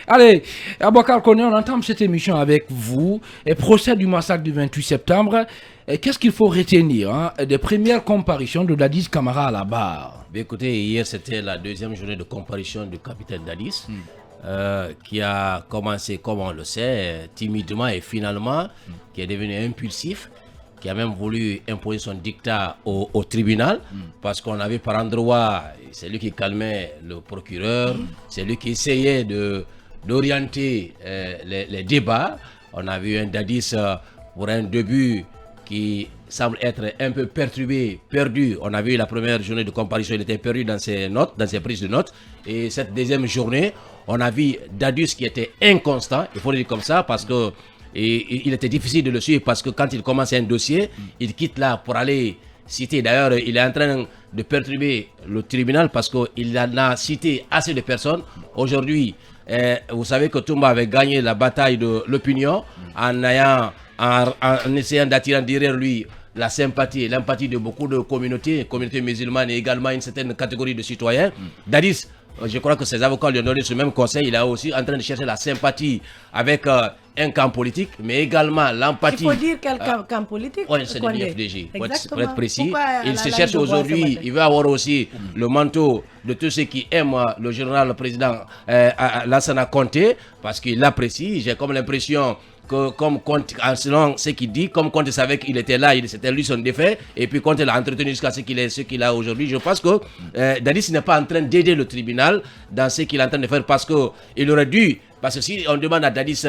Allez, Aboukar Koné, on entame cette émission avec vous. Et procès du massacre du 28 septembre. Et qu'est-ce qu'il faut retenir des premières comparutions de Dadis Camara à la barre? Écoutez, hier c'était la deuxième journée de comparution du capitaine Dadis, qui a commencé, comme on le sait, timidement et finalement, qui est devenu impulsif, qui a même voulu imposer son dictat au tribunal, parce qu'on avait par endroit, c'est lui qui calmait le procureur, c'est lui qui essayait d'orienter les débats. On a vu un Dadis pour un début qui semble être un peu perturbé, perdu. On a vu la première journée de comparution, il était perdu dans ses notes, dans ses prises de notes. Et cette deuxième journée, on a vu Dadis qui était inconstant, il faut le dire comme ça, parce que il était difficile de le suivre, parce que quand il commence un dossier, il quitte là pour aller citer. D'ailleurs, il est en train de perturber le tribunal parce qu'il en a cité assez de personnes. Aujourd'hui, vous savez que Toumba avait gagné la bataille de l'opinion en essayant d'attirer derrière lui la sympathie et l'empathie de beaucoup de communautés musulmanes et également une certaine catégorie de citoyens. Dadis, je crois que ses avocats lui ont donné ce même conseil. Il est aussi en train de chercher la sympathie avec un camp politique, mais également l'empathie. Il faut dire quel camp politique? Oui, c'est le FDJ, pour être précis. Pourquoi Il se cherche aujourd'hui, il veut avoir aussi le manteau de tous ceux qui aiment le général, le président Lassana Conté, parce qu'il l'apprécie. J'ai comme l'impression que, comme Conte, selon ce qu'il dit, comme Conte savait qu'il était là, c'était lui son défait, et puis Conte l'a entretenu jusqu'à ce qu'il a aujourd'hui. Je pense que Dadis n'est pas en train d'aider le tribunal dans ce qu'il est en train de faire, parce qu'il aurait dû, parce que si on demande à Dadis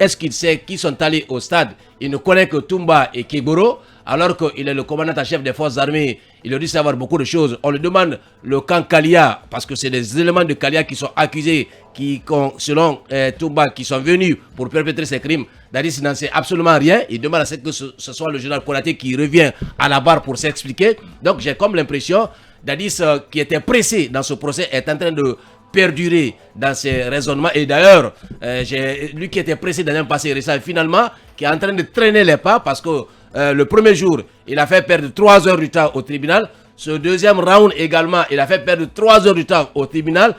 est-ce qu'il sait qui sont allés au stade, il ne connaît que Toumba et Keboro, alors qu'il est le commandant en chef des forces armées, il aurait dû savoir beaucoup de choses. On lui demande le camp Kalia, parce que c'est des éléments de Kalia qui sont accusés, selon Toumba, qui sont venus pour perpétrer ces crimes. Dadis n'en sait absolument rien. Il demande à ce que ce soit le général Konaté qui revient à la barre pour s'expliquer. Donc j'ai comme l'impression, Dadis qui était pressé dans ce procès est en train de perdurer dans ses raisonnements. Et d'ailleurs, lui qui était pressé dans un passé récent, finalement, qui est en train de traîner les pas, parce que le premier jour, il a fait perdre 3 heures du temps au tribunal. Ce deuxième round également, il a fait perdre 3 heures du temps au tribunal,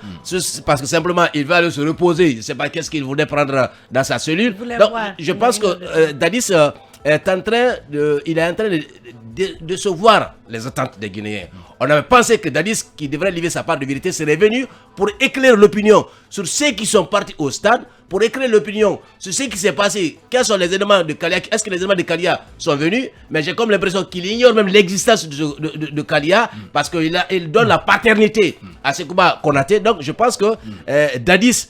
parce que simplement, il va aller se reposer. Je ne sais pas qu'est-ce qu'il voulait prendre dans sa cellule. Donc, je pense que Dadis est en train de se voir les attentes des Guinéens. On avait pensé que Dadis, qui devrait livrer sa part de vérité, serait venu pour éclairer l'opinion sur ceux qui sont partis au stade, pour éclairer l'opinion sur ce qui s'est passé. Quels sont les éléments de Kalia? Est-ce que les éléments de Kalia sont venus? Mais j'ai comme l'impression qu'il ignore même l'existence de Kalia, parce qu'il donne la paternité à Sekouba Konaté. Donc je pense que Dadis,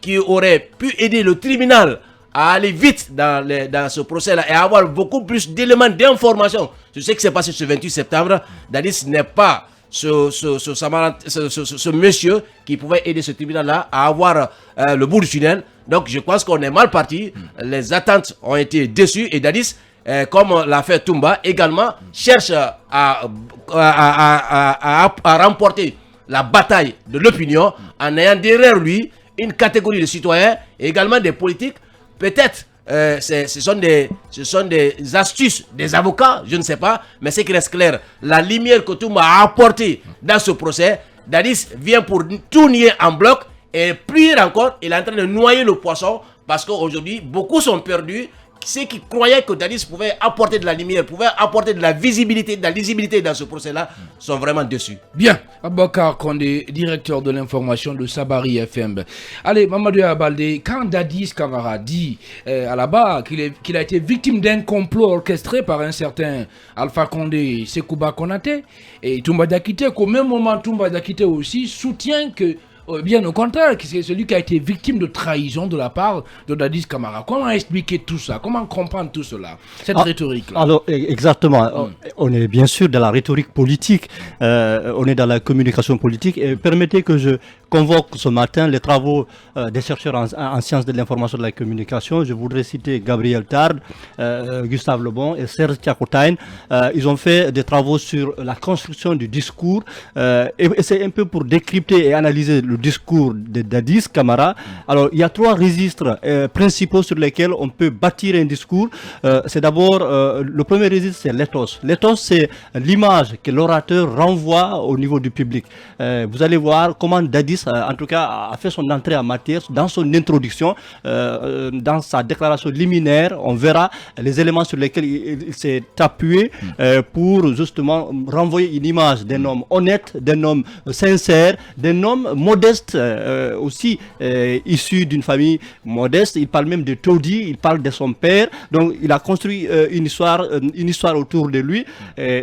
qui aurait pu aider le tribunal à aller vite dans ce procès-là et à avoir beaucoup plus d'éléments d'information sur ce qui s'est passé ce 28 septembre, Dadis n'est pas ce monsieur qui pouvait aider ce tribunal-là à avoir le bout du tunnel. Donc je pense qu'on est mal parti. Les attentes ont été déçues et Dadis, comme l'a fait Toumba, également cherche à remporter la bataille de l'opinion en ayant derrière lui une catégorie de citoyens et également des politiques. Peut-être ce sont des astuces des avocats, je ne sais pas, mais ce qui reste clair, la lumière que Toumba a apportée dans ce procès, Dadis vient pour tout nier en bloc, et plus encore, il est en train de noyer le poisson, parce qu'aujourd'hui, beaucoup sont perdus. Ceux qui croyaient que Dadis pouvait apporter de la lumière, pouvait apporter de la visibilité, de la lisibilité dans ce procès-là, sont vraiment déçus. Bien, Aboukar Kondé, directeur de l'information de Sabari FM. Allez, Mamadou Abalde, quand Dadis Camara dit à la barre qu'il a été victime d'un complot orchestré par un certain Alpha Condé, Sekouba Konaté, et Toumba Diakité, qu'au même moment Toumba Diakité aussi soutient que bien au contraire, c'est celui qui a été victime de trahison de la part de Dadis Camara. Comment expliquer tout ça? Comment comprendre tout cela? Cette rhétorique-là. Alors, exactement. On est bien sûr dans la rhétorique politique. On est dans la communication politique. Et permettez que je convoque ce matin les travaux des chercheurs en sciences de l'information et de la communication. Je voudrais citer Gabriel Tard, Gustave Lebon et Serge Tiakotain. Ils ont fait des travaux sur la construction du discours. Et c'est un peu pour décrypter et analyser le discours de Dadis Camara. Alors, il y a 3 registres principaux sur lesquels on peut bâtir un discours. C'est d'abord, le premier registre, c'est l'éthos. L'éthos, c'est l'image que l'orateur renvoie au niveau du public. Vous allez voir comment Dadis Dadis, en tout cas, a fait son entrée en matière dans son introduction, dans sa déclaration liminaire. On verra les éléments sur lesquels il s'est appuyé pour justement renvoyer une image d'un homme honnête, d'un homme sincère, d'un homme modeste aussi, issu d'une famille modeste. Il parle même de Todi, il parle de son père. Donc, il a construit une histoire autour de lui.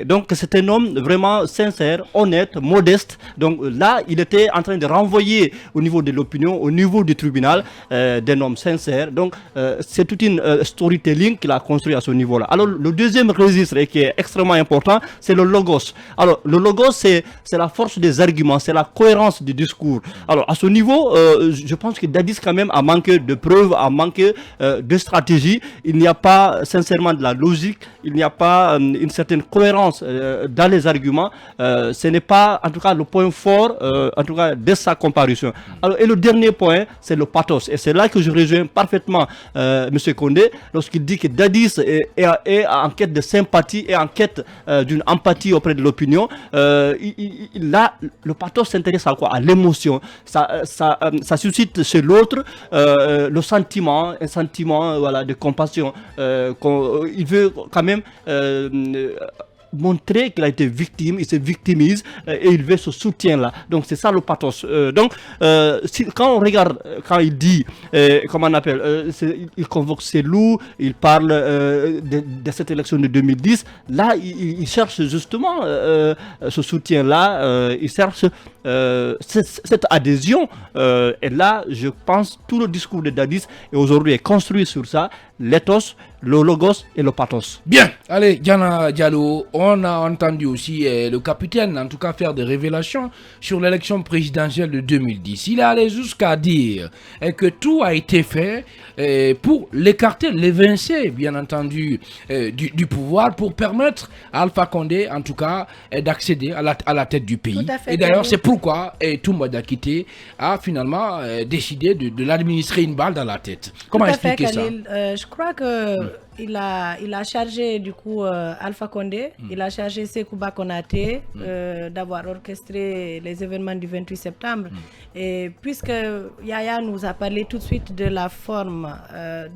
Donc, c'est un homme vraiment sincère, honnête, modeste. Donc là, il était en train de renvoyer au niveau de l'opinion, au niveau du tribunal, d'un homme sincère. Donc, c'est toute une storytelling qu'il a construit à ce niveau-là. Alors, le deuxième registre qui est extrêmement important, c'est le logos. Alors, le logos, c'est la force des arguments, c'est la cohérence du discours. Alors, à ce niveau, je pense que Dadis, quand même, a manqué de preuves, a manqué de stratégie. Il n'y a pas, sincèrement, de la logique, il n'y a pas une certaine cohérence dans les arguments. Ce n'est pas, en tout cas, le point fort, en tout cas, de sa comparution. Alors, et le dernier point, c'est le pathos. Et c'est là que je rejoins parfaitement M. Condé, lorsqu'il dit que Dadis est en quête de sympathie et en quête d'une empathie auprès de l'opinion. Là, le pathos s'intéresse à quoi? À l'émotion. Ça suscite chez l'autre le sentiment, un sentiment voilà, de compassion. Il veut quand même montrer qu'il a été victime, il se victimise et il veut ce soutien-là. Donc c'est ça le pathos. Quand on regarde, quand il dit, comment on appelle, il convoque ses loups, il parle de cette élection de 2010, là il cherche justement ce soutien-là, il cherche cette adhésion. Et là, je pense, tout le discours de Dadis est aujourd'hui construit sur ça, l'éthos, le logos et le pathos. Bien, allez, Diana Diallo, on a entendu aussi le capitaine, en tout cas, faire des révélations sur l'élection présidentielle de 2010. Il est allé jusqu'à dire que tout a été fait pour l'écarter, l'évincer, bien entendu, du pouvoir, pour permettre à Alpha Condé, en tout cas, d'accéder à la tête du pays. Et d'ailleurs, c'est pourquoi Toumba Dakité a finalement décidé de l'administrer une balle dans la tête. Comment expliquer ça? Je crois que il a chargé du coup Alpha Condé, il a chargé Sekouba Konaté d'avoir orchestré les événements du 28 septembre. Et puisque Yaya nous a parlé tout de suite de la forme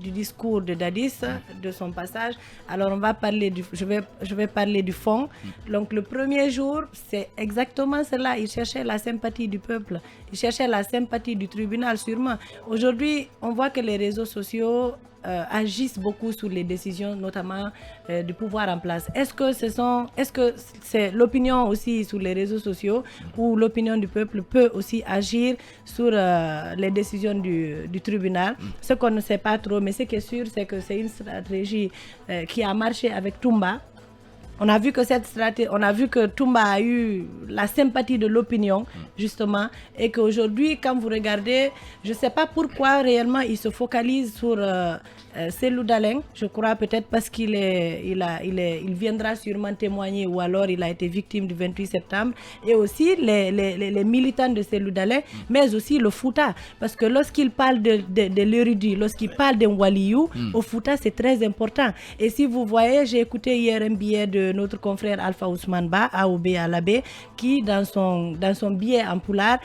du discours de Dadis, de son passage, alors on va parler je vais parler du fond. Donc le premier jour, c'est exactement cela. Il cherchait la sympathie du peuple, il cherchait la sympathie du tribunal sûrement. Aujourd'hui, on voit que les réseaux sociaux agissent beaucoup sur les décisions, notamment du pouvoir en place. Est-ce que c'est l'opinion aussi sur les réseaux sociaux ou l'opinion du peuple peut aussi agir sur les décisions du tribunal? Ce qu'on ne sait pas trop, mais ce qui est sûr, c'est que c'est une stratégie qui a marché avec Toumba. On a vu que Toumba a eu la sympathie de l'opinion, justement, et qu'aujourd'hui, quand vous regardez, je ne sais pas pourquoi réellement il se focalise sur Cellou Dalein. Je crois peut-être parce qu'il viendra sûrement témoigner, ou alors il a été victime du 28 septembre, et aussi les militants de Cellou Dalein, mais aussi le Fouta, parce que lorsqu'il parle de l'érudit, lorsqu'il parle d'un Waliyou, au Fouta c'est très important. Et si vous voyez, j'ai écouté hier un billet de notre confrère Alpha Ousmane Ba, AOB Alabé, qui dans son billet en poulard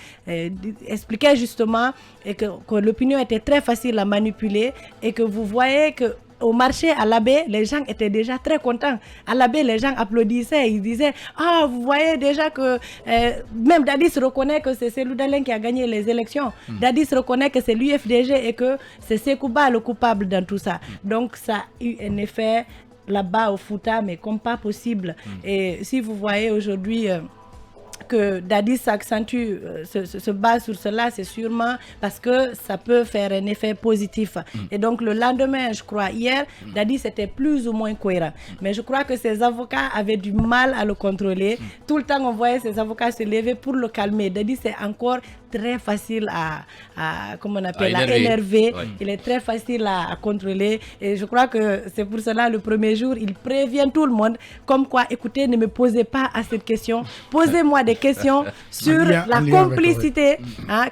expliquait justement que l'opinion était très facile à manipuler, et que vous voyez que au marché à l'abbé, les gens étaient déjà très contents. À l'abbé, les gens applaudissaient. Ils disaient, ah, vous voyez déjà que même Dadis reconnaît que c'est Cellou Dalein qui a gagné les élections. Dadis reconnaît que c'est l'UFDG et que c'est Sekouba le coupable dans tout ça. Donc ça a eu un effet là-bas au Fouta, mais comme pas possible. Et si vous voyez aujourd'hui que Dadis s'accentue, se base sur cela, c'est sûrement parce que ça peut faire un effet positif. Et donc le lendemain, je crois, hier, Dadis était plus ou moins cohérent. Mais je crois que ses avocats avaient du mal à le contrôler. Tout le temps, on voyait ses avocats se lever pour le calmer. Dadis est encore très facile à comment on appelle, à énerver. Ouais. Il est très facile à contrôler. Et je crois que c'est pour cela, le premier jour, il prévient tout le monde, comme quoi, écoutez, ne me posez pas à cette question. Posez-moi des questions sur la complicité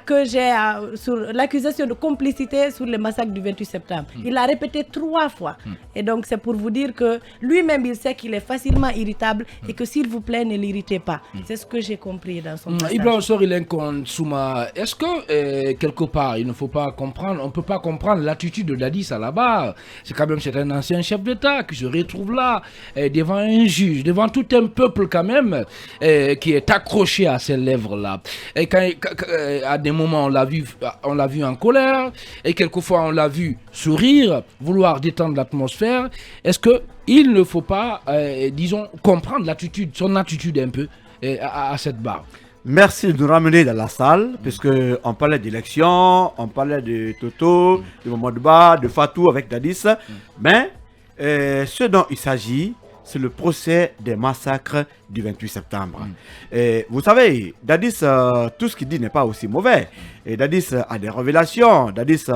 que j'ai, sur l'accusation de complicité sur le massacre du 28 septembre. Il l'a répété 3 fois. Et donc, c'est pour vous dire que lui-même, il sait qu'il est facilement irritable et que s'il vous plaît, ne l'irritez pas. C'est ce que j'ai compris dans son passage. Ibrahim Sorilen Souma est-ce que quelque part, il ne faut pas comprendre, on ne peut pas comprendre l'attitude de Dadis à la barre. C'est quand même un ancien chef d'État qui se retrouve là, devant un juge, devant tout un peuple quand même, qui est accroché à ces lèvres-là. Et à des moments, on l'a vu en colère, et quelquefois on l'a vu sourire, vouloir détendre l'atmosphère. Est-ce qu'il ne faut pas, disons, comprendre son attitude un peu à cette barre? Merci de nous ramener dans la salle, puisque on parlait d'élection, on parlait de Toto, de Mamadouba, de Fatou avec Dadis. Mais ce dont il s'agit, c'est le procès des massacres du 28 septembre. Et vous savez, Dadis, tout ce qu'il dit n'est pas aussi mauvais. Et Dadis a des révélations. Dadis,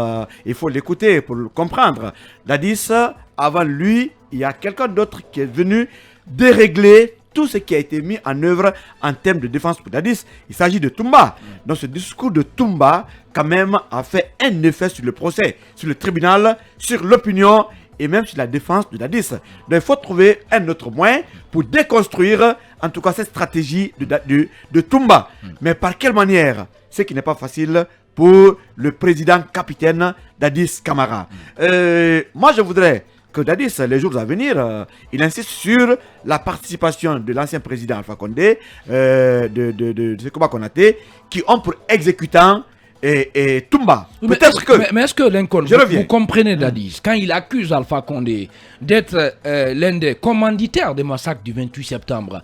il faut l'écouter pour le comprendre. Dadis, avant lui, il y a quelqu'un d'autre qui est venu dérégler tout ce qui a été mis en œuvre en termes de défense pour Dadis. Il s'agit de Toumba. Donc ce discours de Toumba, quand même, a fait un effet sur le procès, sur le tribunal, sur l'opinion et même sur la défense de Dadis. Donc il faut trouver un autre moyen pour déconstruire, en tout cas, cette stratégie de Toumba. Mais par quelle manière? Ce qui n'est pas facile pour le président capitaine Dadis Camara. Moi, je voudrais que Dadis, les jours à venir, il insiste sur la participation de l'ancien président Alpha Condé, de Sékou Konaté, qui ont pour exécutant et Toumba. Peut-être que... Mais est-ce que Lincoln, vous comprenez Dadis, quand il accuse Alpha Condé d'être l'un des commanditaires des massacres du 28 septembre,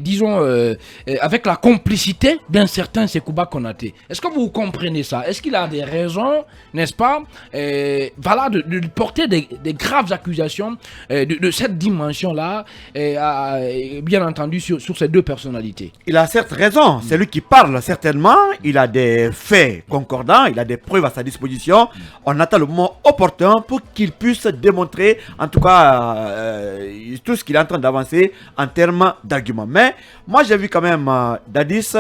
disons, avec la complicité d'un certain Sékou Konaté, est-ce que vous comprenez ça? Est-ce qu'il a des raisons, n'est-ce pas, voilà, de porter des graves accusations de cette dimension-là, bien entendu, sur ces deux personnalités? Il a certes raison, c'est lui qui parle certainement, il a des faits concordants, il a des preuves à sa disposition. On attend le moment opportun pour qu'il puisse démontrer, en tout cas, tout ce qu'il est en train d'avancer en termes d'arguments. Mais moi, j'ai vu quand même Dadis,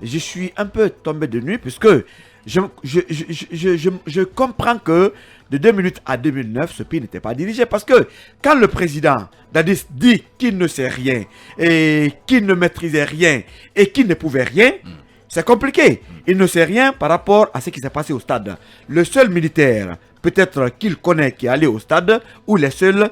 je suis un peu tombé de nuit, puisque je comprends que de 2008 à 2009, ce pays n'était pas dirigé. Parce que quand le président Dadis dit qu'il ne sait rien, et qu'il ne maîtrisait rien, et qu'il ne pouvait rien, c'est compliqué. Il ne sait rien par rapport à ce qui s'est passé au stade. Le seul militaire, peut-être qu'il connaît, qui est allé au stade, ou les seuls,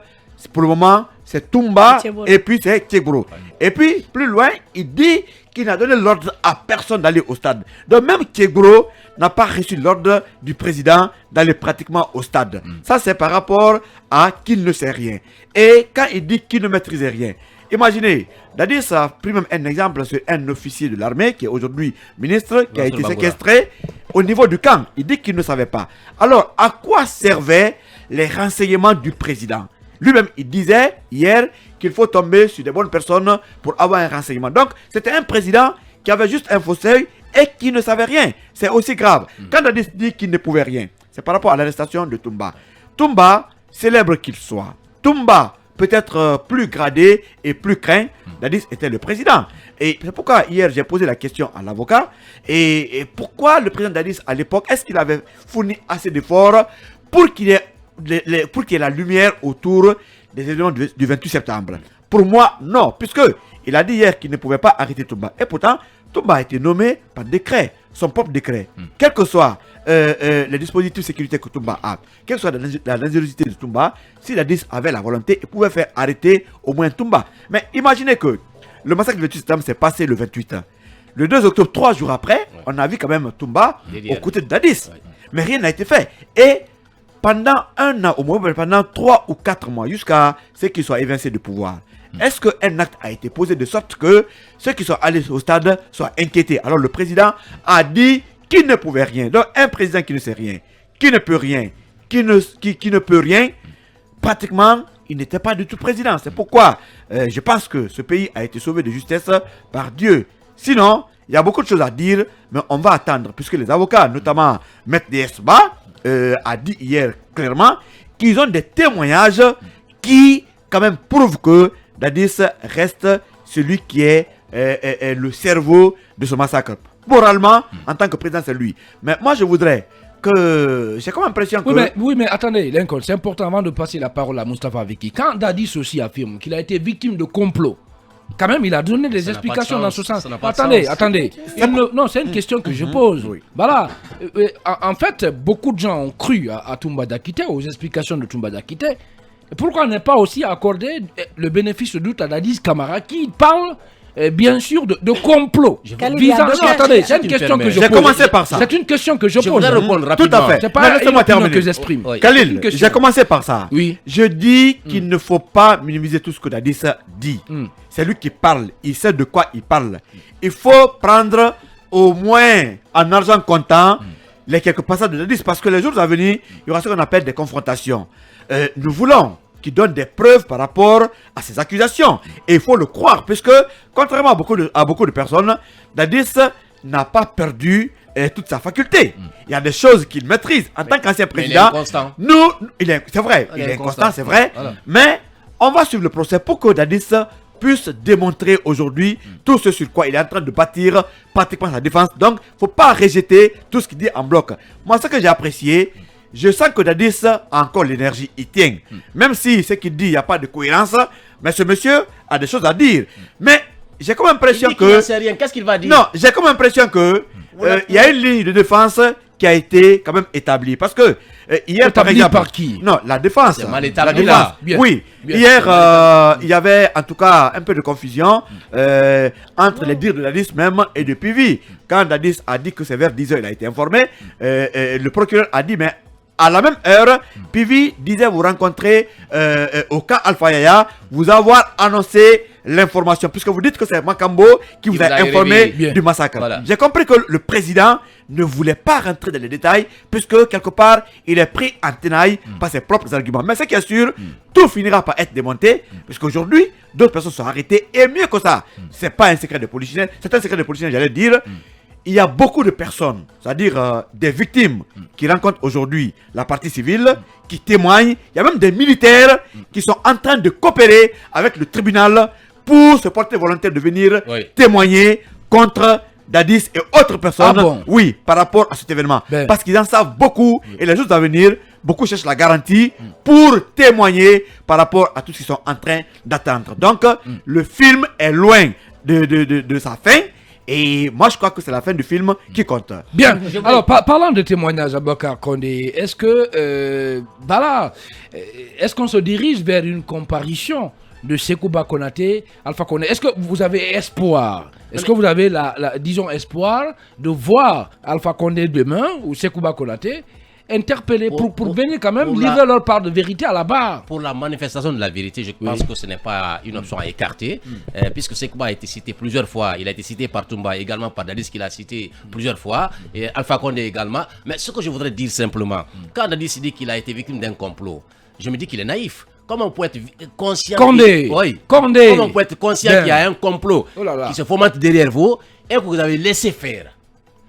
pour le moment, c'est Toumba et puis c'est Tchegro. Et puis, plus loin, il dit qu'il n'a donné l'ordre à personne d'aller au stade. Donc même Tchegro n'a pas reçu l'ordre du président d'aller pratiquement au stade. Ça, c'est par rapport à qu'il ne sait rien. Et quand il dit qu'il ne maîtrisait rien, imaginez, Dadis a pris même un exemple sur un officier de l'armée qui est aujourd'hui ministre, qui a été séquestré au niveau du camp. Il dit qu'il ne savait pas. Alors, à quoi servaient les renseignements du président? Lui-même, il disait hier qu'il faut tomber sur des bonnes personnes pour avoir un renseignement. Donc, c'était un président qui avait juste un faussaire et qui ne savait rien. C'est aussi grave. Quand Dadis dit qu'il ne pouvait rien, c'est par rapport à l'arrestation de Toumba. Toumba, célèbre qu'il soit, Toumba, peut-être plus gradé et plus craint, Dadis était le président. Et c'est pourquoi hier j'ai posé la question à l'avocat. Et pourquoi le président Dadis à l'époque, est-ce qu'il avait fourni assez d'efforts pour qu'il y ait la lumière autour des événements du 28 septembre? Pour moi, non, puisque il a dit hier qu'il ne pouvait pas arrêter Toumba. Et pourtant, Toumba a été nommé par décret, son propre décret. Quel que soit les dispositifs de sécurité que Toumba a, quelle que soit la dangerosité de Toumba, si Dadis avait la volonté, il pouvait faire arrêter au moins Toumba. Mais imaginez que le massacre du 28 septembre s'est passé le 28. Le 2 octobre, 3 jours après, on a vu quand même Toumba aux côtés de Dadis. Mais rien n'a été fait. Et pendant un an, au moins pendant 3 ou 4 mois, jusqu'à ce qu'il soit évincé du pouvoir, est-ce qu'un acte a été posé de sorte que ceux qui sont allés au stade soient inquiétés? Alors le président a dit qu'il ne pouvait rien. Donc un président qui ne sait rien, qui ne peut rien, qui ne peut rien, pratiquement, il n'était pas du tout président. C'est pourquoi je pense que ce pays a été sauvé de justesse par Dieu. Sinon, il y a beaucoup de choses à dire, mais on va attendre, puisque les avocats, notamment Maître Esba, a dit hier clairement qu'ils ont des témoignages qui quand même prouvent que Dadis reste celui qui est le cerveau de ce massacre. Moralement, en tant que président, c'est lui. Mais moi, je voudrais que... J'ai comme l'impression que... Oui, mais attendez, Lincoln, c'est important avant de passer la parole à Moustapha Veki. Quand Dadis aussi affirme qu'il a été victime de complot Quand même, il a donné des Ça n'a pas de explications sens, dans ce sens. ça n'a pas de Attendez, sens. attendez. Non, c'est une question que je pose. Voilà. En fait, beaucoup de gens ont cru à Toumba Dakite, aux explications de Toumba Dakite. Pourquoi ne pas aussi accorder le bénéfice de doute à Dadis Camara qui parle bien sûr de complot visant... Non, attendez, c'est une question que je pose. J'ai commencé par ça. C'est une question que je pose. Je voudrais répondre rapidement. Tout à fait. C'est Mais pas une laissez-moi opinion terminer. que j'exprime. Oui. Khalil, une question. j'ai commencé par ça. Oui. Je dis qu'il ne faut pas minimiser tout ce que Dadis dit. C'est lui qui parle. Il sait de quoi il parle. Il faut prendre au moins en argent comptant les quelques passages de Dadis parce que les jours à venir, il y aura ce qu'on appelle des confrontations. Nous voulons qu'il donne des preuves par rapport à ces accusations. Et il faut le croire, puisque, contrairement à beaucoup de personnes, Dadis n'a pas perdu toute sa faculté. Il y a des choses qu'il maîtrise. En tant qu'ancien président, il est inconstant. C'est vrai, il est inconstant, c'est vrai. Voilà. Mais on va suivre le procès pour que Dadis puisse démontrer aujourd'hui tout ce sur quoi il est en train de bâtir pratiquement sa défense. Donc, il ne faut pas rejeter tout ce qu'il dit en bloc. Moi, ce que j'ai apprécié, je sens que Dadis a encore l'énergie, il tient. Même si ce qu'il dit, il n'y a pas de cohérence, mais ce monsieur a des choses à dire. Mais j'ai comme Il l'impression dit qu'il que... n'en sait rien. Qu'est-ce qu'il va dire? Non, j'ai comme l'impression que il y a une ligne de défense qui a été quand même établie. Parce que hier, par Établie exemple... par qui? Non, la défense. C'est mal La établi, défense. là. Bien. Oui. Bien. Hier, il y avait en tout cas un peu de confusion entre les dires de Dadis même et de Pivi. Quand Dadis a dit que c'est vers 10h, il a été informé. Le procureur a dit, mais à la même heure, Pivi disait vous rencontrer au cas Alpha Yaya, vous avoir annoncé l'information, puisque vous dites que c'est Makambo qui vous a informé Bien. du massacre. Voilà. J'ai compris que le président ne voulait pas rentrer dans les détails, puisque quelque part, il est pris en tenaille par ses propres arguments. Mais ce qui est sûr, tout finira par être démonté, puisqu'aujourd'hui, d'autres personnes sont arrêtées, et mieux que ça, c'est pas un secret de polichinelle, c'est un secret de polichinelle, j'allais dire. Il y a beaucoup de personnes, c'est-à-dire des victimes qui rencontrent aujourd'hui la partie civile, qui témoignent. Il y a même des militaires qui sont en train de coopérer avec le tribunal pour se porter volontaire de venir témoigner contre Dadis et autres personnes. Ah bon? Oui, par rapport à cet événement. Ben. Parce qu'ils en savent beaucoup et les jours à venir, beaucoup cherchent la garantie pour témoigner par rapport à tout ce qu'ils sont en train d'attendre. Donc, le film est loin de sa fin. Et moi, je crois que c'est la fin du film qui compte. Bien. Alors, parlant de témoignages, Aboubacar Condé, est-ce que, est-ce qu'on se dirige vers une comparution de Sekouba Konaté, Alpha Condé? Est-ce que vous avez espoir? Est-ce que vous avez disons, espoir de voir Alpha Condé demain ou Sekouba Konaté interpellés pour venir quand même livrer leur part de vérité à la barre? Pour la manifestation de la vérité, je pense que ce n'est pas une option à écarter, puisque Sekouba a été cité plusieurs fois. Il a été cité par Toumba, également par Dadis, qui l'a cité plusieurs fois, et Alpha Condé également. Mais ce que je voudrais dire simplement, quand Dadis dit qu'il a été victime d'un complot, je me dis qu'il est naïf. Comment on peut être conscient Condé. Condé. Comment on peut être conscient qu'il y a un complot qui se fomente derrière vous et que vous avez laissé faire?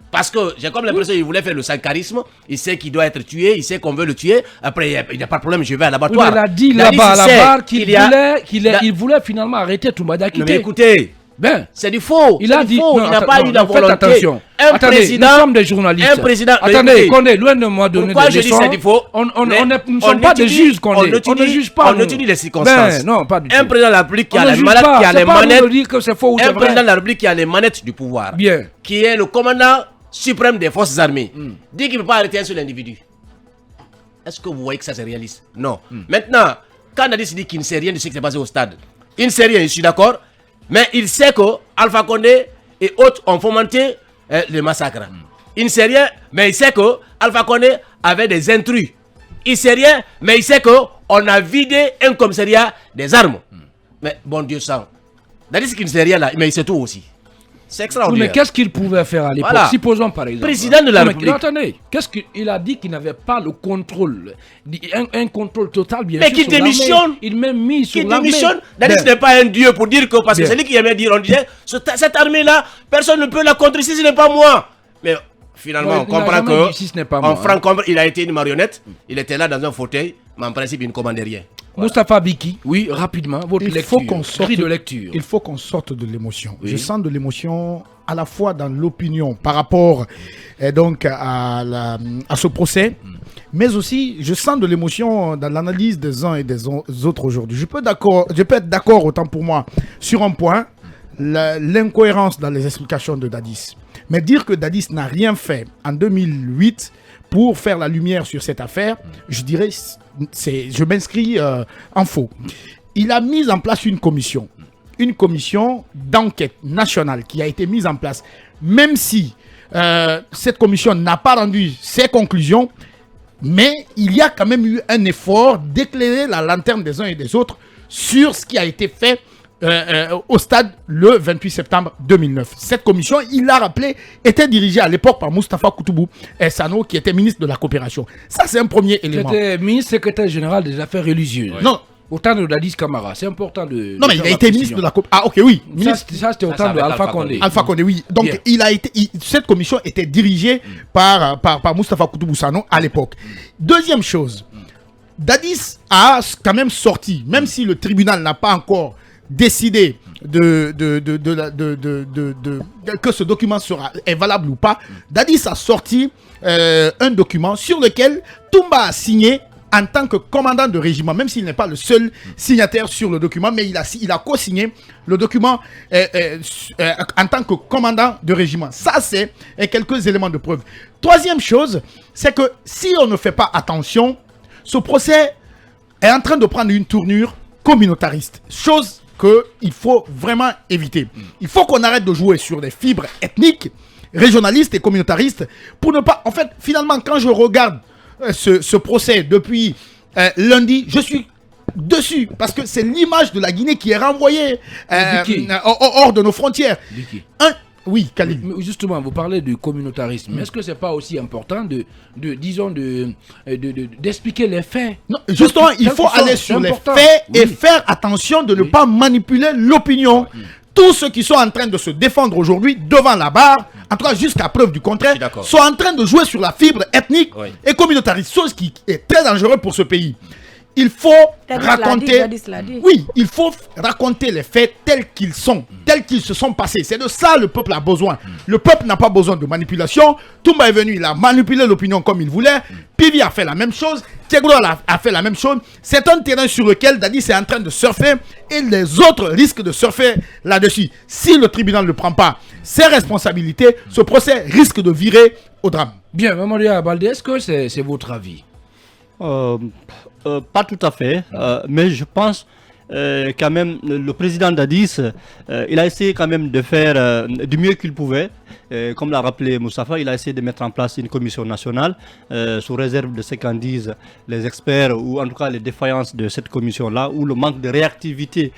Parce que j'ai comme l'impression qu'il voulait faire le sankarisme. Il sait qu'il doit être tué, il sait qu'on veut le tuer. Après, il n'y a pas de problème, je vais à l'abattoir. Il a dit là-bas à la barre qu'il voulait finalement arrêter Toumba Dakite. Mais écoutez, ben, c'est du faux. Il a dit faux. non, Il n'a pas eu la faites volonté. attention. Un Attendez, président, nous sommes des journalistes. Un président. Attendez, Condé, loin de moi donner pourquoi des je dis leçons. c'est du faux? Nous ne sommes pas des juges, Condé. On ne juge pas. On étudie les circonstances. Ben, non, pas du tout. Un président de la République qui On a ne les juge manettes, pas. qui a C'est les pas à nous de manettes. dire que c'est faux ou c'est Un président vrai. de la République qui a les manettes du pouvoir. Bien. Qui est le commandant suprême des forces armées. Dit qu'il ne peut pas arrêter un seul individu. Est-ce que vous voyez que ça c'est réaliste? Non. Maintenant, quand Dadis dit qu'il ne sait rien de ce qui s'est passé au stade, il ne sait rien, je suis d'accord, mais il sait que Alpha Condé et autres ont fomenté le massacre. Il ne sait rien, mais il sait que Alpha Condé avait des intrus. Il ne sait rien, mais il sait qu'on a vidé un commissariat des armes. Mais bon Dieu sang. Dadis qu'il ne sait rien là, mais il sait tout aussi. C'est Oui, extraordinaire. mais qu'est-ce qu'il pouvait faire à l'époque? Voilà. Supposons par exemple. Président de la Non, mais République. Attendez, qu'est-ce qu'il a dit qu'il n'avait pas le contrôle, un contrôle total bien Mais sûr. qu'il sur l'armée. démissionne. Il m'a mis sur Qui l'armée. démissionne, Dadis Ben, n'est pas un dieu pour dire que, parce que Bien. c'est lui qui aimait dire, on disait, cette armée-là, personne ne peut la contrer si ce n'est pas moi. Mais finalement, Ouais, on il n'a comprend jamais que, dit si ce n'est pas en moi, franc-combre, il a été une marionnette, il était là dans un fauteuil, mais en principe, il ne commandait rien. Moustapha Biki, oui, rapidement, votre Il lecture. faut qu'on sorte, Grille de lecture. il faut qu'on sorte de l'émotion. Oui. Je sens de l'émotion à la fois dans l'opinion par rapport donc à ce procès, mais aussi je sens de l'émotion dans l'analyse des uns et des autres aujourd'hui. Je peux être d'accord autant pour moi sur un point, l'incohérence dans les explications de Dadis. Mais dire que Dadis n'a rien fait en 2008 pour faire la lumière sur cette affaire, je dirais, je m'inscris en faux. Il a mis en place une commission d'enquête nationale qui a été mise en place, même si cette commission n'a pas rendu ses conclusions, mais il y a quand même eu un effort d'éclairer la lanterne des uns et des autres sur ce qui a été fait au stade le 28 septembre 2009. Cette commission, il l'a rappelé, était dirigée à l'époque par Moustapha Koutoubou Sano, qui était ministre de la coopération. Ça, c'est un premier élément. C'était ministre secrétaire général des affaires religieuses. Non. Au temps de Dadis Camara, c'est important de... Non, mais il a été ministre de la coopération. Ah, ok, oui. Ça, c'était au temps de Alpha Condé. Alpha Condé, oui. Donc, cette commission était dirigée par Moustapha Koutoubou Sano à l'époque. Deuxième chose, Dadis a quand même sorti, même si le tribunal n'a pas encore décidé que ce document est valable ou pas, Dadis a sorti un document sur lequel Toumba a signé en tant que commandant de régiment, même s'il n'est pas le seul signataire sur le document, mais il a co-signé le document en tant que commandant de régiment. Ça, c'est quelques éléments de preuve. Troisième chose, c'est que si on ne fait pas attention, ce procès est en train de prendre une tournure communautariste. Chose qu'il faut vraiment éviter. Il faut qu'on arrête de jouer sur des fibres ethniques, régionalistes et communautaristes pour ne pas... En fait, finalement, quand je regarde ce procès depuis lundi, je suis dessus parce que c'est l'image de la Guinée qui est renvoyée hors de nos frontières. Oui, Khalid. Justement, vous parlez du communautarisme. Est-ce que c'est pas aussi important d'expliquer les faits? Non, justement, il faut aller sur les faits et faire attention de ne pas manipuler l'opinion. Tous ceux qui sont en train de se défendre aujourd'hui devant la barre, en tout cas jusqu'à preuve du contraire, sont en train de jouer sur la fibre ethnique et communautariste, chose qui est très dangereuse pour ce pays. Il faut raconter, il faut raconter les faits tels qu'ils sont, tels qu'ils se sont passés. C'est de ça le peuple a besoin. Le peuple n'a pas besoin de manipulation. Toumba est venu, il a manipulé l'opinion comme il voulait. Pivi a fait la même chose. Tiegro a fait la même chose. C'est un terrain sur lequel Dadis est en train de surfer et les autres risquent de surfer là-dessus. Si le tribunal ne prend pas ses responsabilités, ce procès risque de virer au drame. Bien, Mamadou Baldé, est-ce que c'est votre avis? Pas tout à fait, mais je pense quand même le président Dadis, il a essayé quand même de faire du mieux qu'il pouvait. Comme l'a rappelé Moustapha, il a essayé de mettre en place une commission nationale sous réserve de ce qu'en disent les experts ou en tout cas les défaillances de cette commission-là ou le manque de réactivité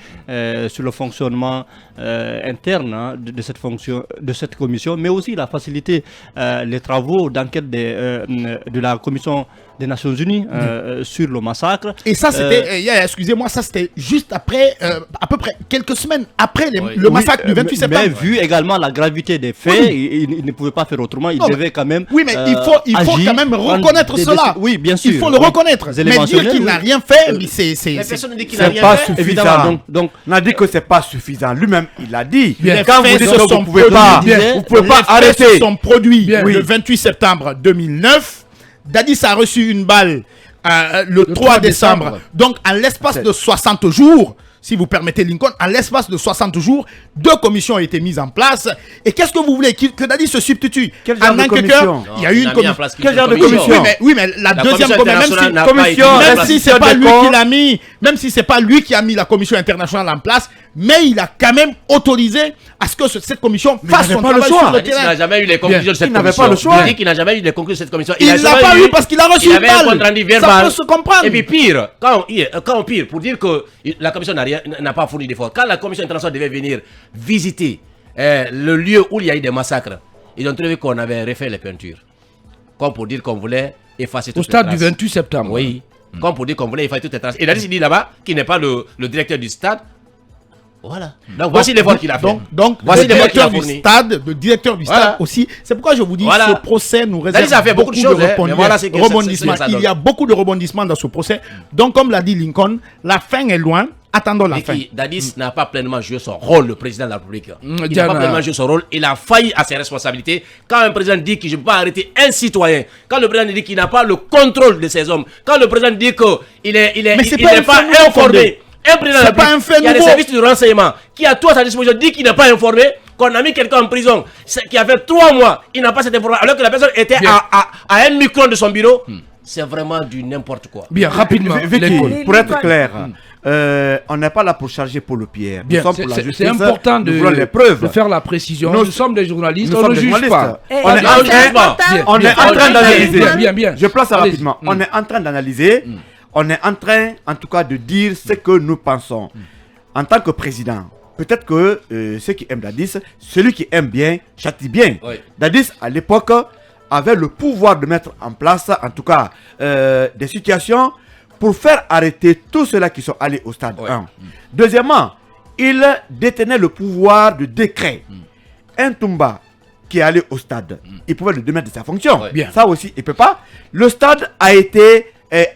sur le fonctionnement interne de cette commission, mais aussi la facilité les travaux d'enquête de la commission des Nations Unies sur le massacre. Et ça c'était, excusez-moi, ça c'était juste après, à peu près quelques semaines après le massacre du 28 septembre. Mais vu également la gravité des faits, il ne pouvait pas faire autrement, il devait quand même mais il faut quand même reconnaître cela. Oui, bien sûr. Il faut le reconnaître. Mais dire qu'il n'a rien fait, c'est personne ne dit qu'il n'a rien fait. Suffisant. Donc, on a dit que c'est pas suffisant. Lui-même, il a dit. Quand vous dites que vous ne pouvez pas arrêter son produit le 28 septembre 2009, Dadis a reçu une balle le 3 décembre. Donc, en l'espace de 60 jours, si vous permettez Lincoln, en l'espace de 60 jours, 2 commissions ont été mises en place. Et qu'est-ce que vous voulez que Dadis se substitue? Quel genre de commission? Il y a eu une commission. Quel genre de commission? Oui, mais la deuxième commission, même si c'est pas lui qui l'a mis, même si c'est pas lui qui a mis la commission internationale en place, mais il a quand même autorisé à ce que cette commission fasse son travail sur le terrain. Il n'a jamais eu les conclusions de cette commission. Il n'avait pas le choix. Il dit qu'il n'a jamais eu les conclusions de cette commission. Il l'a pas eu parce qu'il a reçu une balle. Ça peut se comprendre. Et puis pire, pour dire que la commission n'a pas fourni d'efforts. Quand la commission internationale devait venir visiter le lieu où il y a eu des massacres, ils ont trouvé qu'on avait refait les peintures. Comme pour dire qu'on voulait effacer toutes les traces. Au stade du 28 septembre. Oui. Comme pour dire qu'on voulait effacer toutes les traces. Et Dadis dit là-bas, qui n'est pas le directeur du stade. Voilà. Donc voici l'effort qu'il a fait. Donc voici le directeur du stade, le directeur du stade aussi. C'est pourquoi je vous dis ce procès nous réserve beaucoup de rebondissements. Il y a beaucoup de rebondissements dans ce procès. Donc comme l'a dit Lincoln, la fin est loin. attendons la fin. Dadis n'a pas pleinement joué son rôle, le président de la République. Il n'a Diana. pas pleinement joué son rôle. Il a failli à ses responsabilités. Quand un président dit que je ne peux pas arrêter un citoyen, quand le président dit qu'il n'a pas le contrôle de ses hommes, quand le président dit qu'il n'est pas informé, un président de la République qui a des services de renseignement, qui a tout à sa disposition, dit qu'il n'est pas informé, qu'on a mis quelqu'un en prison, qui a fait 3 mois, il n'a pas cette information, alors que la personne était à 1 micron de son bureau. C'est vraiment du n'importe quoi. Bien, rapidement. Vicky, pour être clair, on n'est pas là pour charger Paul Pierre. Bien, c'est important de faire la précision. Nous sommes des journalistes, on ne juge pas. On est en train d'analyser. Bien. Je place ça rapidement. On est en train d'analyser. On est en train, en tout cas, de dire ce que nous pensons. En tant que président, peut-être que ceux qui aiment Dadis, celui qui aime bien, châtie bien. Oui. Dadis, à l'époque, avait le pouvoir de mettre en place, en tout cas, des situations pour faire arrêter tous ceux-là qui sont allés au stade 1. Deuxièmement, il détenait le pouvoir de décret. Un Toumba qui est allé au stade, il pouvait le démettre de sa fonction. Bien. Ça aussi, il ne peut pas. Le stade a été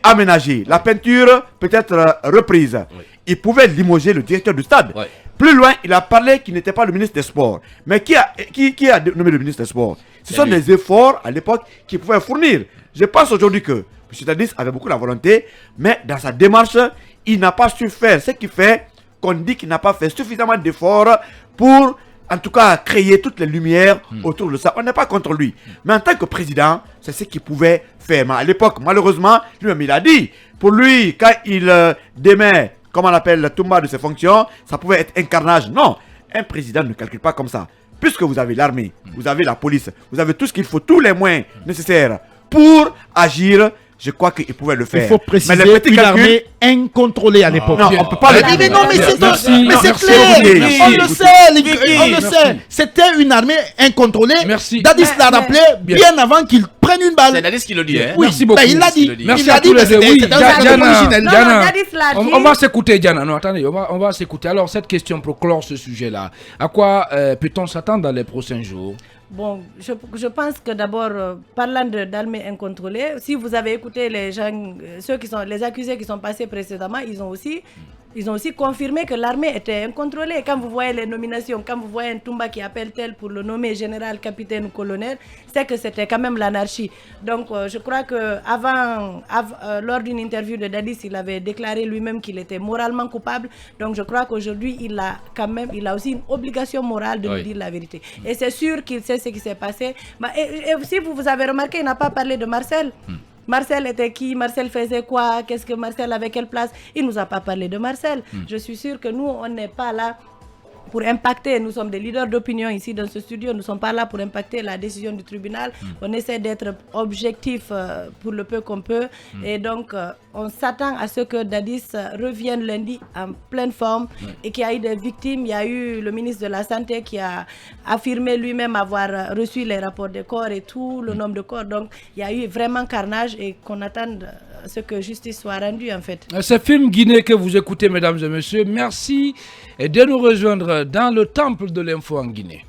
aménagé. La peinture peut être reprise. Il pouvait limoger le directeur du stade. Plus loin, il a parlé qu'il n'était pas le ministre des Sports. Mais qui a nommé le ministre des Sports? Ce sont des efforts à l'époque qu'il pouvait fournir. Je pense aujourd'hui que M. Dadis avait beaucoup la volonté, mais dans sa démarche, il n'a pas su faire ce qui fait qu'on dit qu'il n'a pas fait suffisamment d'efforts pour, en tout cas, créer toutes les lumières autour de ça. On n'est pas contre lui. Mais en tant que président, c'est ce qu'il pouvait faire. Mais à l'époque, malheureusement, lui-même, il a dit, pour lui, quand il démet, comment on appelle, Toumba de ses fonctions, ça pouvait être un carnage. Non, un président ne calcule pas comme ça. Puisque vous avez l'armée, vous avez la police, vous avez tout ce qu'il faut, tous les moyens nécessaires pour agir, je crois qu'il pouvait le faire. Il faut préciser mais une armée incontrôlée à l'époque. Non, on ne peut pas le dire. Mais non, mais c'est Merci. clair. On le sait. C'était une armée incontrôlée. Merci. Dadis l'a rappelé bien avant qu'il prenne une balle. C'est Dadis qui le dit. Hein? Oui, Merci beaucoup. il l'a dit. Merci Il l'a à tous dit, les deux. Oui, c'était un Diana, originel. Diana, Dadis l'a dit. on va s'écouter, Diana. Non, attendez, on va s'écouter. Alors, cette question pour clore ce sujet-là, à quoi peut-on s'attendre dans les prochains jours? Bon, je pense que d'abord, parlant d'armée incontrôlée, si vous avez écouté les gens, les accusés qui sont passés précédemment, ils ont aussi confirmé que l'armée était incontrôlée. Quand vous voyez les nominations, quand vous voyez un Toumba qui appelle tel pour le nommer général, capitaine ou colonel, c'est que c'était quand même l'anarchie. Donc, je crois que lors d'une interview de Dadis, il avait déclaré lui-même qu'il était moralement coupable. Donc, je crois qu'aujourd'hui, il a aussi une obligation morale de nous dire la vérité. Et c'est sûr qu'il sait ce qui s'est passé. Et si vous avez remarqué, il n'a pas parlé de Marcel. Marcel était qui? Marcel faisait quoi? Qu'est-ce que Marcel avait quelle place? Il ne nous a pas parlé de Marcel. Je suis sûre que nous, on n'est pas là pour impacter. Nous sommes des leaders d'opinion ici dans ce studio. Nous ne sommes pas là pour impacter la décision du tribunal. On essaie d'être objectif pour le peu qu'on peut. Et donc, on s'attend à ce que Dadis revienne lundi en pleine forme et qu'il y a eu des victimes. Il y a eu le ministre de la Santé qui a affirmé lui-même avoir reçu les rapports des corps et tout, le nombre de corps. Donc, il y a eu vraiment carnage et qu'on attend ce que justice soit rendue en fait. C'est Film Guinée que vous écoutez, mesdames et messieurs. Merci de nous rejoindre dans le temple de l'info en Guinée.